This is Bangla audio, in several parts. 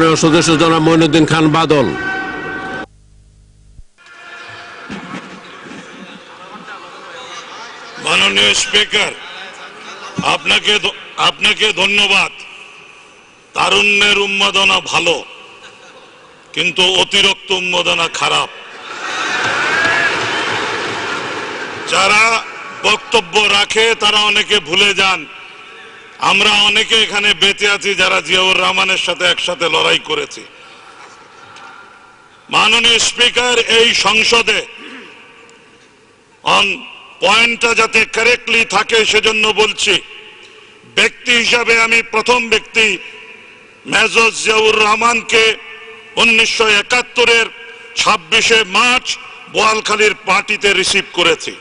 মাননীয় সদস্য জনাব মঈনুদ্দিন খান বাদল। মাননীয় স্পিকার, আপনাকে ধন্যবাদ। তারুণ্যের উন্মাদনা ভালো, কিন্তু অতিরিক্ত উন্মাদনা খারাপ। যারা বক্তব্য রাখে তারা অনেকে ভুলে যান আমরা অনেকে এখানে বেঁচে আছি যারা জিয়াউর রহমানের সাথে একসাথে লড়াই করেছি। মাননীয় স্পিকার, এই সংসদে পয়েন্টটা যাতে কারেক্টলি থাকে সেজন্য বলছি, ব্যক্তি হিসাবে আমি প্রথম ব্যক্তি মেজর জিয়াউর রহমানকে 1971-এর 26শে মার্চ বোয়ালখালীর পার্টিতে রিসিভ করেছি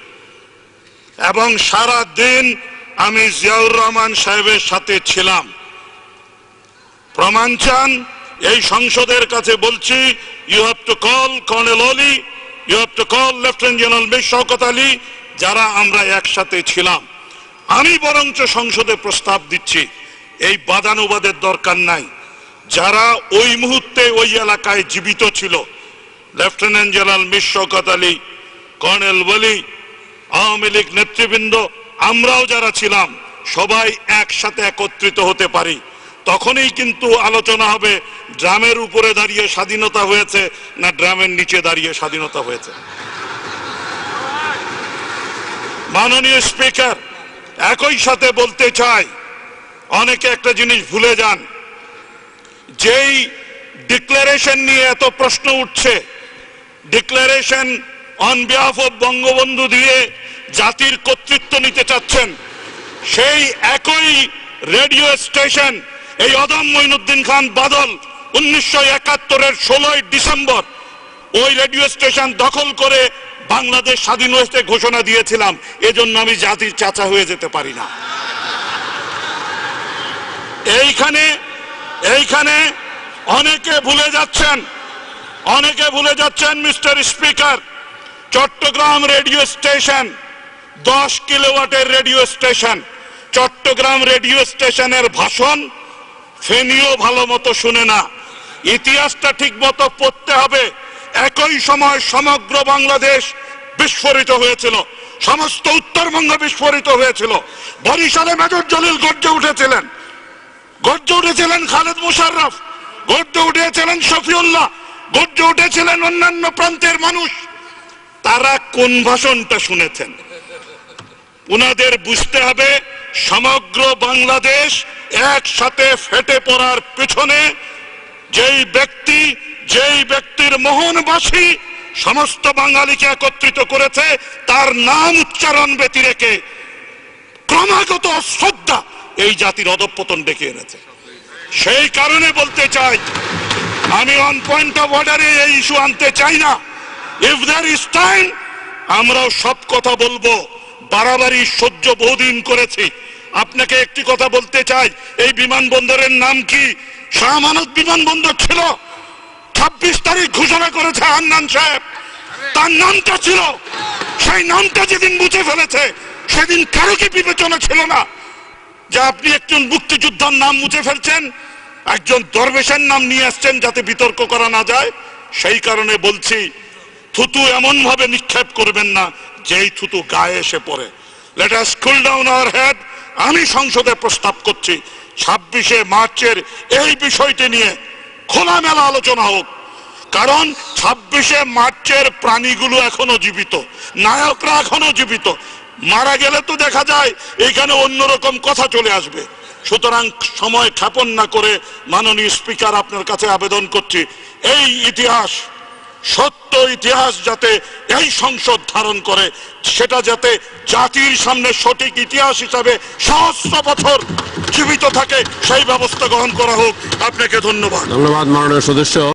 এবং সারা দিন আমি জিয়াউর রহমান সাহেবের সাথে ছিলাম। প্রমাণ চান, এই সংসদের কাছে বলছি, you have to call colonel Oli, you have to call lieutenant general Mir Shawkat Ali, যারা আমরা একসাথে ছিলাম। আমি বরঞ্চ সংসদে প্রস্তাব দিচ্ছি, এই বাদানুবাদের দরকার নাই। যারা ওই মুহূর্তে ওই এলাকায় জীবিত ছিল, lieutenant general Mir Shawkat Ali, colonel Oli, Awami League নেতৃবৃন্দ, আমরাও যারা ছিলাম, সবাই একসাথে একত্রিত হতে পারি। তখনই কিন্তু আলোচনা হবে ড্রামের উপরে দাঁড়িয়ে স্বাধীনতা হয়েছে না ড্রামের নিচে দাঁড়িয়ে স্বাধীনতা হয়েছে। মাননীয় স্পিকার, একই সাথে বলতে চাই, অনেকে একটা জিনিস ভুলে যান, যেই ডিক্লারেশন নিয়ে এত প্রশ্ন উঠছে, declaration on behalf of Bangabandhu দিয়ে জাতির কর্তৃত্ব নিতে চাচ্ছেন, সেই একই রেডিও স্টেশন এই অদম মঈনুদ্দিন খান বাদল 1971-এর 16ই ডিসেম্বর ওই রেডিও স্টেশন দখল করে বাংলাদেশ স্বাধীন হয়েছে ঘোষণা দিয়েছিলাম। এজন্য আমি জাতির চাচা হয়ে যেতে পারি না। এইখানে অনেকে ভুলে যাচ্ছেন mister speaker, Chittagong radio station 10 কিলোওয়াটের রেডিও স্টেশন। চট্টগ্রাম রেডিও স্টেশনের ভাষণ ফেনীও ভালো মতো শুনে না। ইতিহাসটা ঠিক মতো পড়তে হবে। একই সময় সমগ্র বাংলাদেশ বিস্ফোরিত হয়েছিল, সমস্ত উত্তরবঙ্গ বিস্ফোরিত হয়েছিল। বরিশালে মেজর জলিল গর্জে উঠেছিলেন খালেদ মুশাররফ, গর্জে উঠেছিলেন শফিউল্লাহ, গর্জে উঠেছিলেন অন্যান্য প্রান্তের মানুষ। তারা কোন ভাষণটা শুনেছেন? উনাদের বুঝতে হবে, সমগ্র বাংলাদেশ একসাথে ফেটে পড়ার পেছনে যেই ব্যক্তির মোহনবাসী সমস্ত বাঙালিকে একত্রিত করেছে, তার নাম উচ্চারণ ব্যতি রেখে ক্রমাগত শ্রদ্ধা এই জাতির অধঃপতন ডেকে এনেছে। সেই কারণে বলতে চাই, আমি অন পয়েন্ট অফ অর্ডারে এই ইস্যু আনতে চাই না। ইফ দেয়ার ইজ টাইম, আমরাও সব কথা বলবো। বাড়াবাড়ি সহ্য বহুদিন করেছি। আপনাকে একটি কথা বলতে চাই, এই বিমানবন্দরের নাম কি? শাহ আমানত বিমানবন্দর ছিল। 26 তারিখ ঘোষণা করেছে হান্নান সাহেব, তার নামটা ছিল। সেই নামটা যেদিন মুছে ফেলেছে, সেদিন কারো কি বিবেচনা ছিল না যে আপনি একজন মুক্তিযোদ্ধার নাম মুছে ফেলছেন, একজন দরবেশের নাম নিয়ে আসছেন যাতে বিতর্ক করা না যায়? সেই কারণে বলছি, থুতু এমন ভাবে নিক্ষেপ করবেন না যেই থুতু গায়ে এসে পড়ে। Let us cool down our head. আমি সংসদে প্রস্তাব করছি, 26শে মার্চের এই বিষয়টি নিয়ে খোলামেলা আলোচনা হোক। কারণ 26শে মার্চের প্রাণীগুলো এখনো জীবিত, নায়করা এখনো জীবিত। মারা গেলে তো দেখা যায় এখানে অন্যরকম কথা চলে আসবে। সুতরাং সময় ক্ষেপণ না করে মাননীয় স্পিকার আপনার কাছে আবেদন করছি, এই ইতিহাস, সত্য ইতিহাস যাতে এই সংসদ ধারণ করে, সেটা যাতে জাতির সামনে সঠিক ইতিহাস হিসাবে সহস্র বছর জীবিত থাকে, সেই ব্যবস্থা গ্রহণ করা হোক। আপনাকে ধন্যবাদ। মাননীয় সদস্য।